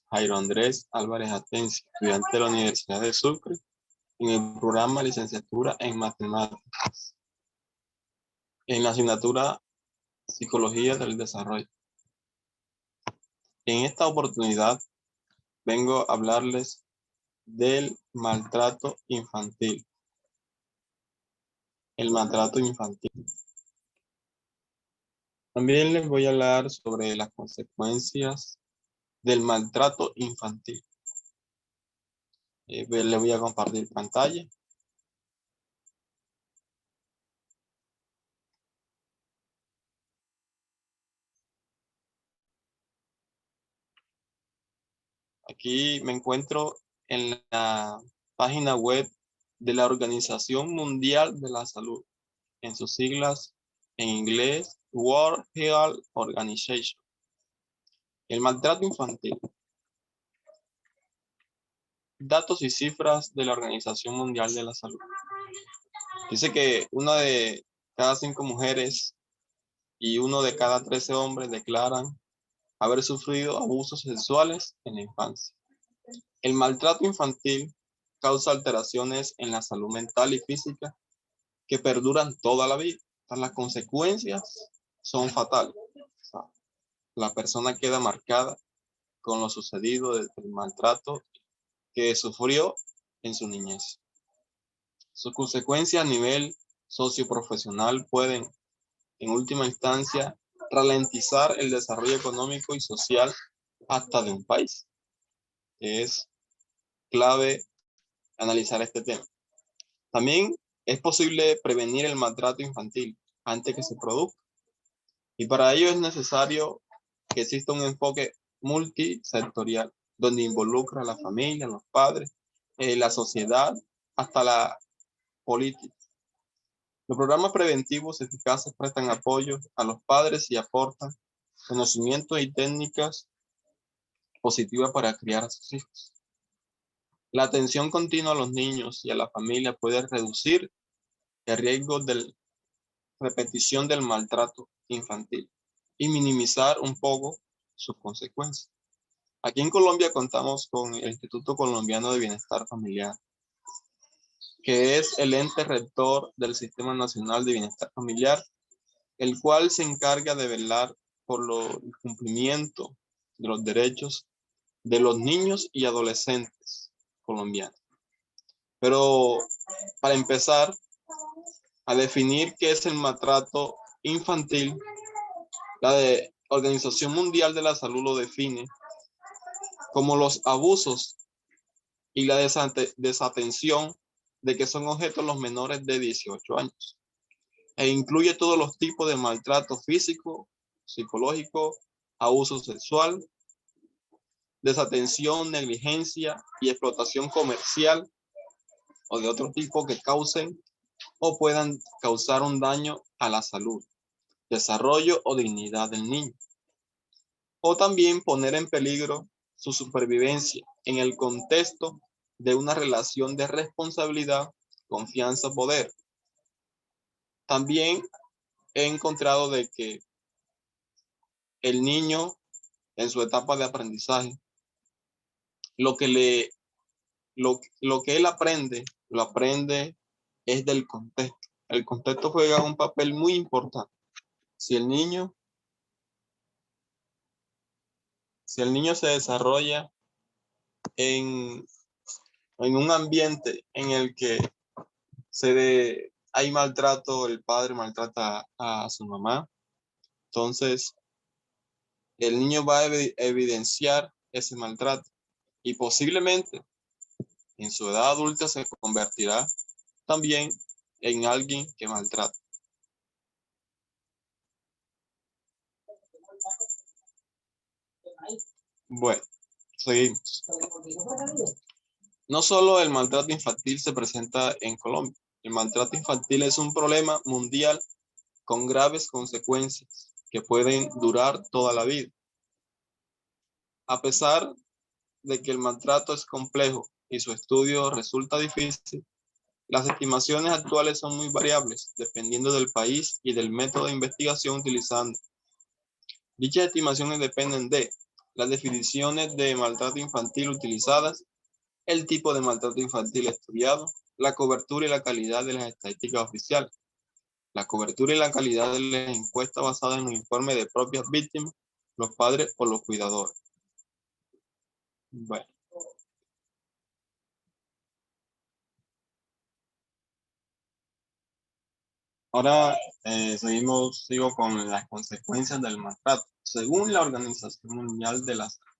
Jairo Andrés Álvarez Atencio, estudiante de la Universidad de Sucre, en el programa Licenciatura en Matemáticas, en la asignatura Psicología del Desarrollo. En esta oportunidad vengo a hablarles del maltrato infantil. El maltrato infantil. También les voy a hablar sobre las consecuencias del maltrato infantil. Les voy a compartir pantalla. Aquí me encuentro en la página web de la Organización Mundial de la Salud, en sus siglas en inglés, World Health Organization. El maltrato infantil. Datos y cifras de la Organización Mundial de la Salud. Dice que una de cada 5 mujeres y uno de cada 13 hombres declaran haber sufrido abusos sexuales en la infancia. El maltrato infantil causa alteraciones en la salud mental y física que perduran toda la vida. Las consecuencias son fatales. La persona queda marcada con lo sucedido desde el maltrato que sufrió en su niñez. Sus consecuencias a nivel socioprofesional pueden, en última instancia, ralentizar el desarrollo económico y social hasta de un país. Es clave analizar este tema. También es posible prevenir el maltrato infantil antes que se produzca. Y para ello es necesario que exista un enfoque multisectorial, donde involucra a la familia, los padres, la sociedad, hasta la política. Los programas preventivos eficaces prestan apoyo a los padres y aportan conocimientos y técnicas positivas para criar a sus hijos. La atención continua a los niños y a la familia puede reducir el riesgo de repetición del maltrato infantil y minimizar un poco sus consecuencias. Aquí en Colombia contamos con el Instituto Colombiano de Bienestar Familiar, que es el ente rector del Sistema Nacional de Bienestar Familiar, el cual se encarga de velar por el cumplimiento de los derechos de los niños y adolescentes colombianos. Pero para empezar a definir qué es el maltrato infantil, la Organización Mundial de la Salud lo define como los abusos y la desatención de que son objetos los menores de 18 años. E incluye todos los tipos de maltrato físico, psicológico, abuso sexual, desatención, negligencia y explotación comercial o de otro tipo que causen o puedan causar un daño a la salud, desarrollo o dignidad del niño. O también poner en peligro su supervivencia en el contexto de una relación de responsabilidad, confianza, poder. También he encontrado de que el niño en su etapa de aprendizaje, lo que él aprende, lo aprende es del contexto. El contexto juega un papel muy importante. Si el niño se desarrolla en un ambiente en el que hay maltrato, el padre maltrata a su mamá, entonces el niño va a evidenciar ese maltrato y posiblemente en su edad adulta se convertirá también en alguien que maltrata. Bueno, seguimos. No solo el maltrato infantil se presenta en Colombia. El maltrato infantil es un problema mundial con graves consecuencias que pueden durar toda la vida. A pesar de que el maltrato es complejo y su estudio resulta difícil, las estimaciones actuales son muy variables dependiendo del país y del método de investigación utilizando. Dichas estimaciones dependen de las definiciones de maltrato infantil utilizadas, el tipo de maltrato infantil estudiado, la cobertura y la calidad de las estadísticas oficiales, la cobertura y la calidad de las encuestas basadas en los informes de propias víctimas, los padres o los cuidadores. Bueno. Ahora sigo con las consecuencias del maltrato. Según la Organización Mundial de la Salud,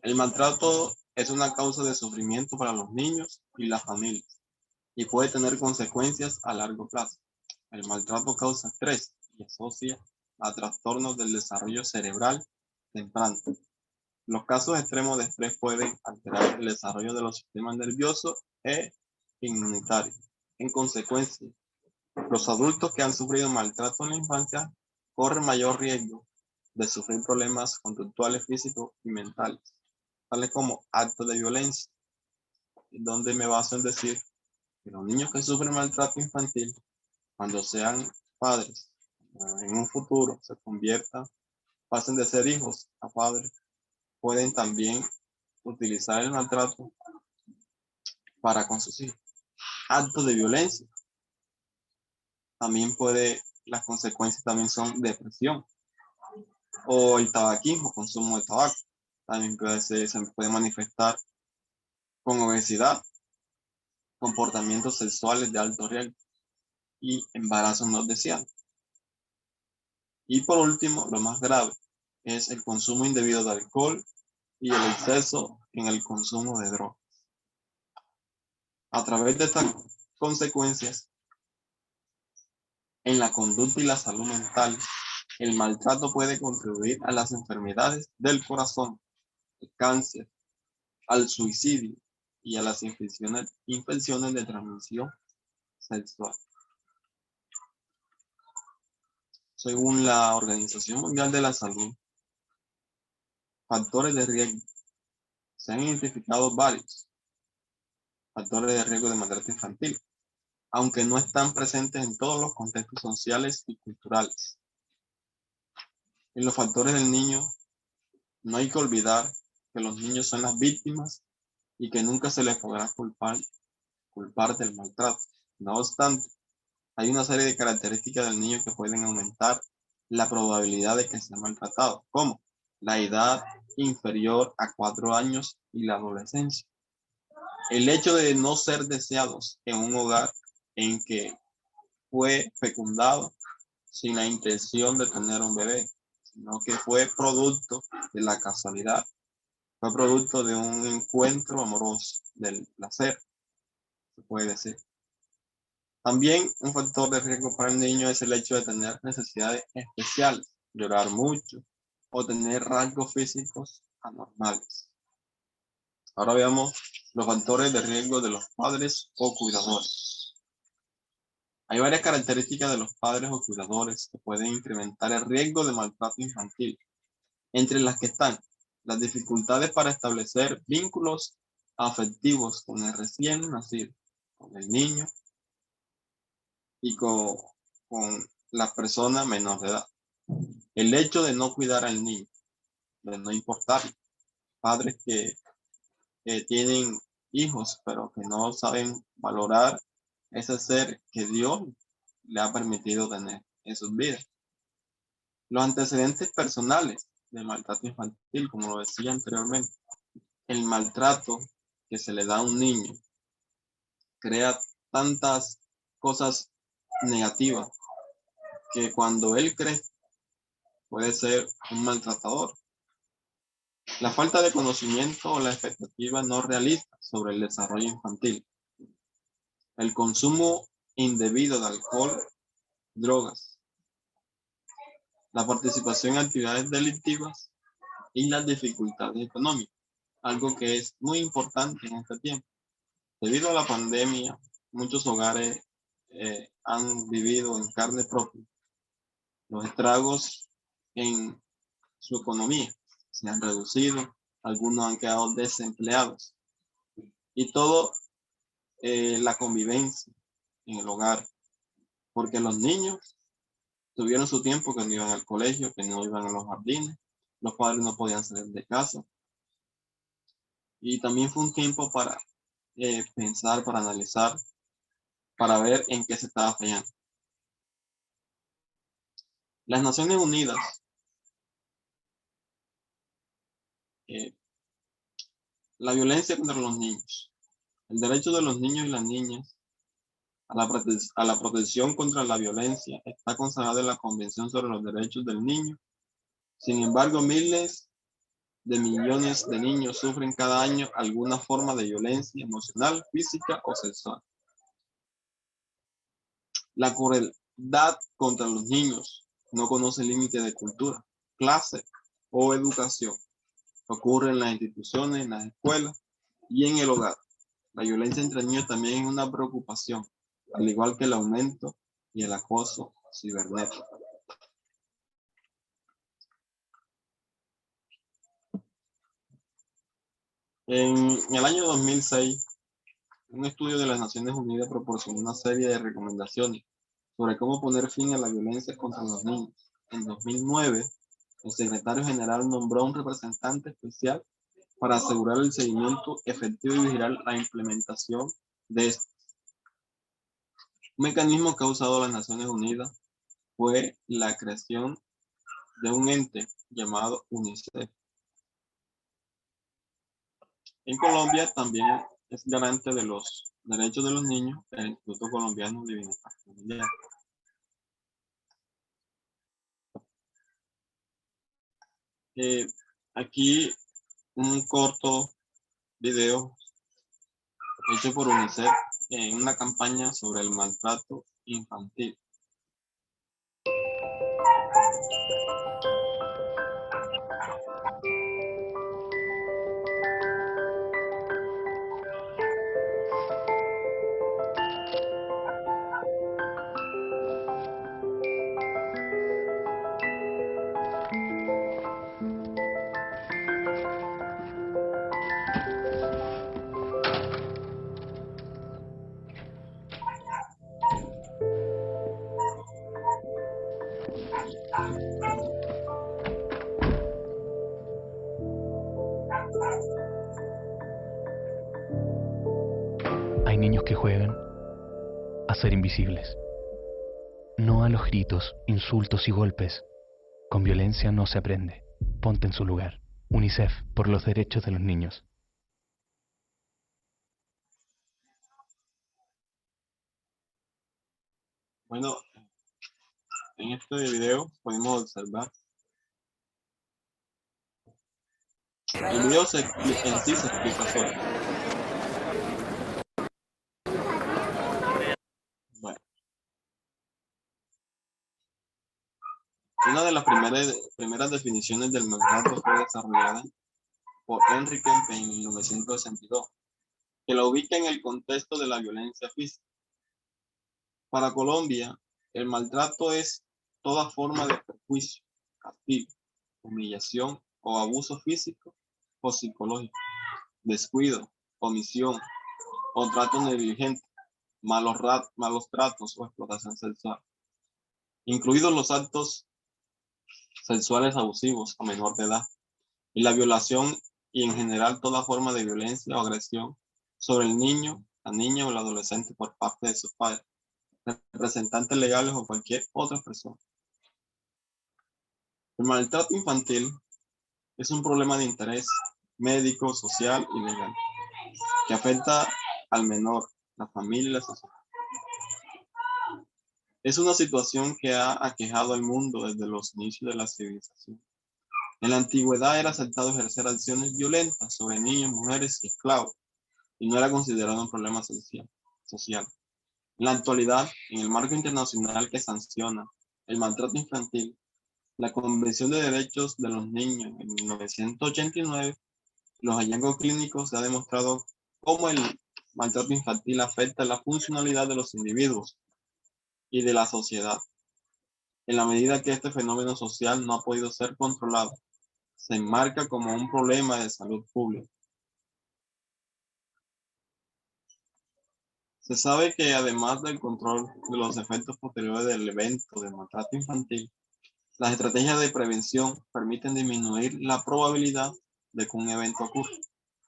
el maltrato es una causa de sufrimiento para los niños y las familias y puede tener consecuencias a largo plazo. El maltrato causa estrés y asocia a trastornos del desarrollo cerebral temprano. Los casos extremos de estrés pueden alterar el desarrollo de los sistemas nerviosos e inmunitarios. En consecuencia, los adultos que han sufrido maltrato en la infancia corren mayor riesgo de sufrir problemas conductuales, físicos y mentales, tales como actos de violencia, donde me baso en decir que los niños que sufren maltrato infantil, cuando sean padres, en un futuro se pasen de ser hijos a padres, pueden también utilizar el maltrato para con sus hijos. Actos de violencia, las consecuencias también son depresión, o el tabaquismo, consumo de tabaco. También se puede manifestar con obesidad, comportamientos sexuales de alto riesgo y embarazos no deseados. Y por último, lo más grave es el consumo indebido de alcohol y el exceso en el consumo de drogas. A través de estas consecuencias en la conducta y la salud mental, el maltrato puede contribuir a las enfermedades del corazón, el cáncer, al suicidio y a las infecciones de transmisión sexual. Según la Organización Mundial de la Salud, factores de riesgo. Se han identificado varios factores de riesgo de maltrato infantil, aunque no están presentes en todos los contextos sociales y culturales. En los factores del niño, no hay que olvidar que los niños son las víctimas y que nunca se les podrá culpar del maltrato. No obstante, hay una serie de características del niño que pueden aumentar la probabilidad de que sea maltratado, como la edad inferior a 4 años y la adolescencia. El hecho de no ser deseados en un hogar en que fue fecundado sin la intención de tener un bebé, sino que fue producto de la casualidad, fue producto de un encuentro amoroso, del placer, se puede decir. También un factor de riesgo para el niño es el hecho de tener necesidades especiales, llorar mucho o tener rasgos físicos anormales. Ahora veamos los factores de riesgo de los padres o cuidadores. Hay varias características de los padres o cuidadores que pueden incrementar el riesgo de maltrato infantil, entre las que están las dificultades para establecer vínculos afectivos con el recién nacido, con el niño y con la persona menor de edad. El hecho de no cuidar al niño, de no importarle. Padres que tienen hijos, pero que no saben valorar ese ser que Dios le ha permitido tener en sus vidas. Los antecedentes personales de maltrato infantil, como lo decía anteriormente, el maltrato que se le da a un niño crea tantas cosas negativas que cuando él crece puede ser un maltratador. La falta de conocimiento o la expectativa no realista sobre el desarrollo infantil. El consumo indebido de alcohol, drogas. La participación en actividades delictivas y las dificultades económicas. Algo que es muy importante en este tiempo. Debido a la pandemia, muchos hogares han vivido en carne propia los estragos en su economía. Se han reducido, algunos han quedado desempleados. Y todo la convivencia en el hogar, porque los niños tuvieron su tiempo que no iban al colegio, que no iban a los jardines, los padres no podían salir de casa. Y también fue un tiempo para pensar, para analizar, para ver en qué se estaba fallando. Las Naciones Unidas la violencia contra los niños. El derecho de los niños y las niñas a la protección contra la violencia está consagrado en la Convención sobre los Derechos del Niño. Sin embargo, miles de millones de niños sufren cada año alguna forma de violencia emocional, física o sexual. La crueldad contra los niños no conoce límite de cultura, clase o educación. Ocurre en las instituciones, en las escuelas y en el hogar. La violencia entre niños también es una preocupación, al igual que el aumento y el acoso cibernético. En el año 2006, un estudio de las Naciones Unidas proporcionó una serie de recomendaciones sobre cómo poner fin a la violencia contra los niños. En 2009, el secretario general nombró a un representante especial para asegurar el seguimiento efectivo y vigilar la implementación de esto. Un mecanismo que ha usado las Naciones Unidas fue la creación de un ente llamado UNICEF. En Colombia también es garante de los derechos de los niños el Instituto Colombiano de Bienestar Familiar. Aquí un corto video hecho por UNICEF en una campaña sobre el maltrato infantil. Hay niños que juegan a ser invisibles. No a los gritos, insultos y golpes. Con violencia no se aprende. Ponte en su lugar. UNICEF, por los derechos de los niños. Bueno, en este video podemos observar. El video en sí se explica solo. Bueno, una de las primeras definiciones del maltrato fue desarrollada por Henry Kempe en 1962, que la ubica en el contexto de la violencia física. Para Colombia, el maltrato es toda forma de perjuicio, castigo, humillación o abuso físico o psicológico, descuido, omisión o trato negligente, malos tratos o explotación sexual, incluidos los actos sexuales abusivos a menor de edad, y la violación y en general toda forma de violencia o agresión sobre el niño, la niña o el adolescente por parte de sus padres, representantes legales o cualquier otra persona. El maltrato infantil es un problema de interés médico, social y legal que afecta al menor, la familia y la sociedad. Es una situación que ha aquejado al mundo desde los inicios de la civilización. En la antigüedad era aceptado ejercer acciones violentas sobre niños, mujeres y esclavos, y no era considerado un problema social. En la actualidad, en el marco internacional que sanciona el maltrato infantil, la Convención de Derechos de los Niños en 1989, los hallazgos clínicos se ha demostrado cómo el maltrato infantil afecta la funcionalidad de los individuos y de la sociedad. En la medida que este fenómeno social no ha podido ser controlado, se enmarca como un problema de salud pública. Se sabe que además del control de los efectos posteriores del evento de maltrato infantil, Las estrategias de prevención permiten disminuir la probabilidad de que un evento ocurra,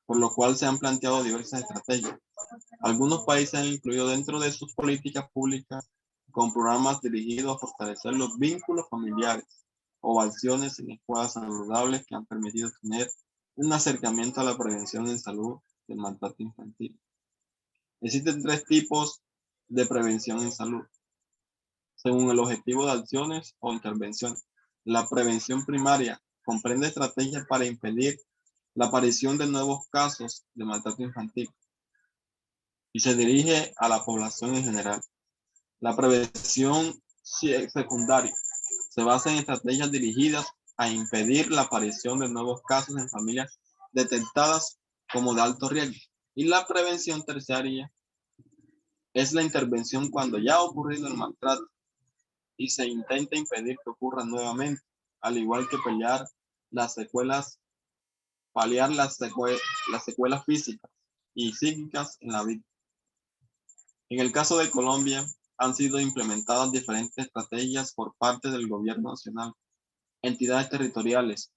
por lo cual se han planteado diversas estrategias. Algunos países han incluido dentro de sus políticas públicas con programas dirigidos a fortalecer los vínculos familiares o acciones en escuelas saludables que han permitido tener un acercamiento a la prevención en salud del maltrato infantil. Existen 3 tipos de prevención en salud, según el objetivo de acciones o intervenciones. La prevención primaria comprende estrategias para impedir la aparición de nuevos casos de maltrato infantil y se dirige a la población en general. La prevención secundaria se basa en estrategias dirigidas a impedir la aparición de nuevos casos en familias detectadas como de alto riesgo. Y la prevención terciaria es la intervención cuando ya ha ocurrido el maltrato y se intenta impedir que ocurra nuevamente, al igual que paliar las secuelas físicas y psíquicas en la vida. En el caso de Colombia, han sido implementadas diferentes estrategias por parte del gobierno nacional, entidades territoriales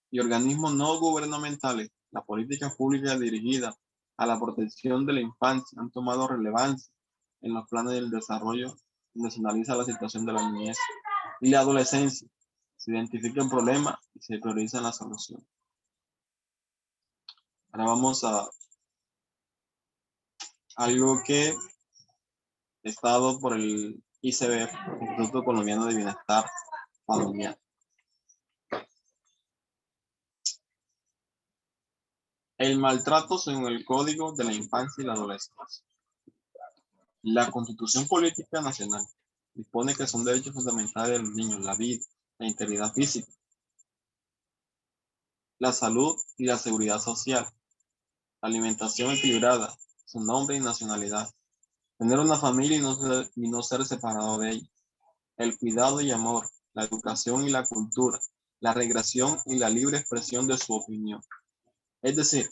y organismos no gubernamentales. La política pública dirigida a la protección de la infancia han tomado relevancia en los planes del desarrollo, donde se analiza la situación de la niñez y la adolescencia, se identifican problemas y se priorizan las soluciones. Ahora vamos a algo que está dado por el ICBF, Instituto Colombiano de Bienestar Familiar. El maltrato según el Código de la Infancia y la Adolescencia. La Constitución Política Nacional dispone que son derechos fundamentales de los niños la vida, la integridad física, la salud y la seguridad social, la alimentación equilibrada, su nombre y nacionalidad, tener una familia y no ser separado de ella, el cuidado y amor, la educación y la cultura, la recreación y la libre expresión de su opinión. Es decir,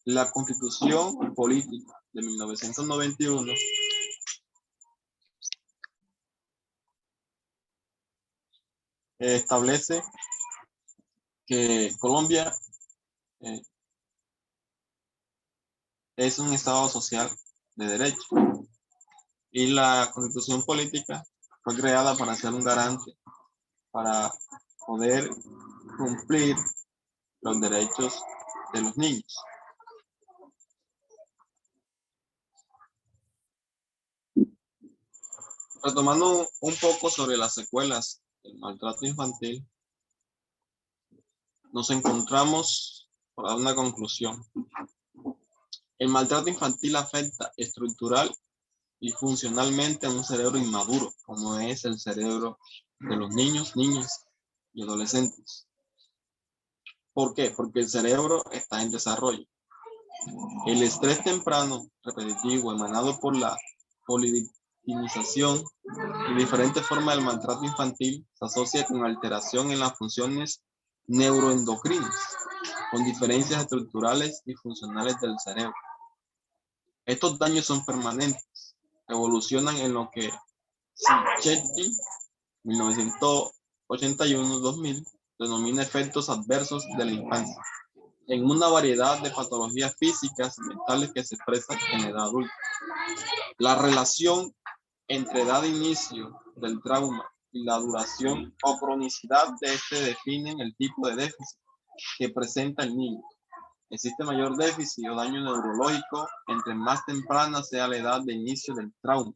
la Constitución Política de 1991 establece que Colombia es un Estado social de derecho y la Constitución Política fue creada para ser un garante para poder cumplir los derechos de los niños. Retomando un poco sobre las secuelas del maltrato infantil, nos encontramos para dar una conclusión. El maltrato infantil afecta estructural y funcionalmente a un cerebro inmaduro, como es el cerebro de los niños, niñas y adolescentes. ¿Por qué? Porque el cerebro está en desarrollo. El estrés temprano, repetitivo, emanado por la polivictimización y diferentes formas del maltrato infantil, se asocia con alteración en las funciones neuroendocrinas, con diferencias estructurales y funcionales del cerebro. Estos daños son permanentes, evolucionan en lo que Cicchetti, 1981-2000, denomina efectos adversos de la infancia, en una variedad de patologías físicas y mentales que se expresan en la edad adulta. La relación entre edad de inicio del trauma y la duración o cronicidad de este definen el tipo de déficit que presenta el niño. Existe mayor déficit o daño neurológico entre más temprana sea la edad de inicio del trauma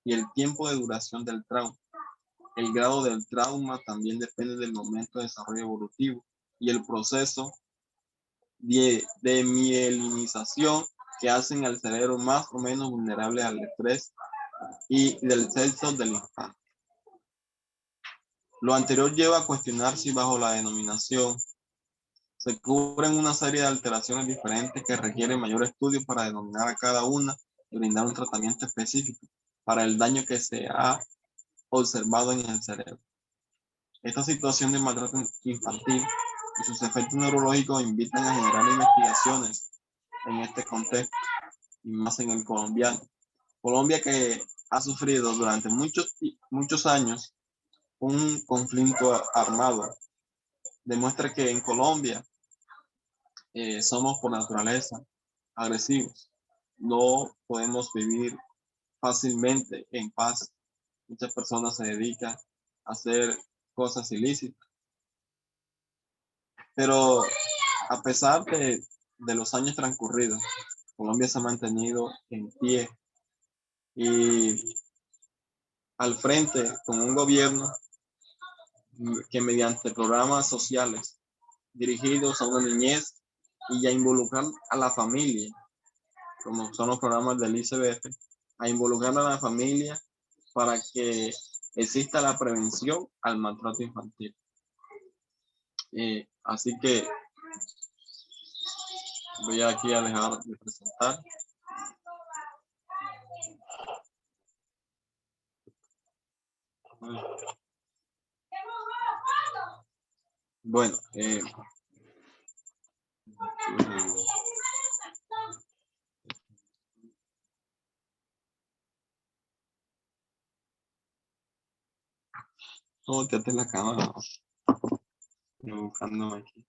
y el tiempo de duración del trauma. El grado del trauma también depende del momento de desarrollo evolutivo y el proceso de mielinización que hacen al cerebro más o menos vulnerable al estrés y del sexo del infante. Lo anterior lleva a cuestionar si bajo la denominación se cubren una serie de alteraciones diferentes que requieren mayor estudio para denominar a cada una y brindar un tratamiento específico para el daño que se ha observado en el cerebro. Esta situación de maltrato infantil y sus efectos neurológicos invitan a generar investigaciones en este contexto y más en el colombiano. Colombia, que ha sufrido durante muchos años un conflicto armado. Demuestra que en Colombia somos por naturaleza agresivos. No podemos vivir fácilmente en paz. Muchas personas se dedican a hacer cosas ilícitas. Pero a pesar de los años transcurridos, Colombia se ha mantenido en pie y al frente con un gobierno que mediante programas sociales dirigidos a una niñez y a involucrar a la familia, como son los programas del ICBF, a involucrar a la familia para que exista la prevención al maltrato infantil. Así que voy aquí a dejar de presentar. Bueno, no, quédate en la cámara. Estoy buscándome aquí.